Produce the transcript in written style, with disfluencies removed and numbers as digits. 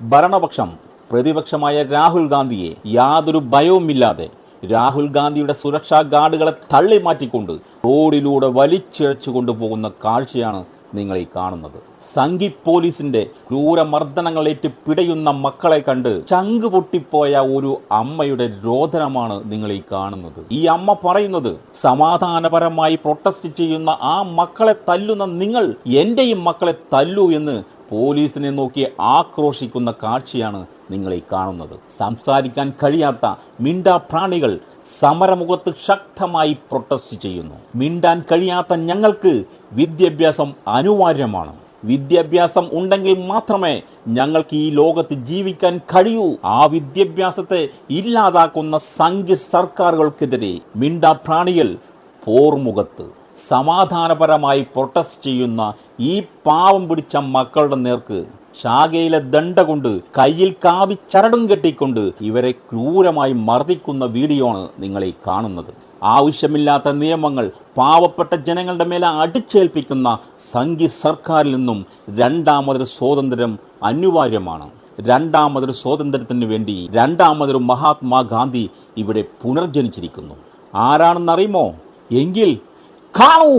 ഭരണപക്ഷം പ്രതിപക്ഷമായ രാഹുൽ ഗാന്ധിയെ യാതൊരു ഭയവുമില്ലാതെ രാഹുൽ ഗാന്ധിയുടെ സുരക്ഷാ ഗാർഡുകളെ തള്ളി മാറ്റിക്കൊണ്ട് റോഡിലൂടെ വലിച്ചിഴച്ചു കൊണ്ടുപോകുന്ന കാഴ്ചയാണ് നിങ്ങൾ ഈ കാണുന്നത്. സംഘി പോലീസിന്റെ ക്രൂരമർദ്ദനങ്ങളേറ്റ് പിടയുന്ന മക്കളെ കണ്ട് ചങ്ക് പൊട്ടിപ്പോയ ഒരു അമ്മയുടെ രോദനമാണ് നിങ്ങൾ ഈ കാണുന്നത്. ഈ അമ്മ പറയുന്നത്, സമാധാനപരമായി പ്രൊട്ടസ്റ്റ് ചെയ്യുന്ന ആ മക്കളെ തല്ലുന്ന നിങ്ങൾ എന്റെയും മക്കളെ തല്ലൂ എന്ന് പോലീസിനെ നോക്കി ആക്രോശിക്കുന്ന കാഴ്ചയാണ് നിങ്ങൾ ഈ കാണുന്നത്. സംസാരിക്കാൻ കഴിയാത്ത മിണ്ടാപ്രാണികൾ സമരമുഖത്ത് ശക്തമായി പ്രൊട്ടസ്റ്റ് ചെയ്യുന്നു. മിണ്ടാൻ കഴിയാത്ത ഞങ്ങൾക്ക് വിദ്യാഭ്യാസം അനിവാര്യമാണ്. വിദ്യാഭ്യാസം ഉണ്ടെങ്കിൽ മാത്രമേ ഞങ്ങൾക്ക് ഈ ലോകത്ത് ജീവിക്കാൻ കഴിയൂ. ആ വിദ്യാഭ്യാസത്തെ ഇല്ലാതാക്കുന്ന സംഘ സർക്കാരുകൾക്കെതിരെ മിണ്ടാപ്രാണികൾ പോർമുഖത്ത് സമാധാനപരമായി പ്രൊട്ടസ്റ്റ് ചെയ്യുന്ന ഈ പാവം പിടിച്ച മക്കളുടെ നേർക്ക് ശാഖയിലെ ദണ്ഡ കൊണ്ട് കയ്യിൽ കാവി ചരടും കെട്ടിക്കൊണ്ട് ഇവരെ ക്രൂരമായി മർദ്ദിക്കുന്ന വീഡിയോ ആണ് നിങ്ങൾ ഈ കാണുന്നത്. ആവശ്യമില്ലാത്ത നിയമങ്ങൾ പാവപ്പെട്ട ജനങ്ങളുടെ മേലെ അടിച്ചേൽപ്പിക്കുന്ന സംഘി സർക്കാരിൽ നിന്നും രണ്ടാമതൊരു സ്വാതന്ത്ര്യം അനിവാര്യമാണ്. രണ്ടാമതൊരു സ്വാതന്ത്ര്യത്തിന് വേണ്ടി രണ്ടാമതൊരു മഹാത്മാഗാന്ധി ഇവിടെ പുനർജനിച്ചിരിക്കുന്നു. ആരാണെന്നറിയുമോ? എങ്കിൽ കാണൂ.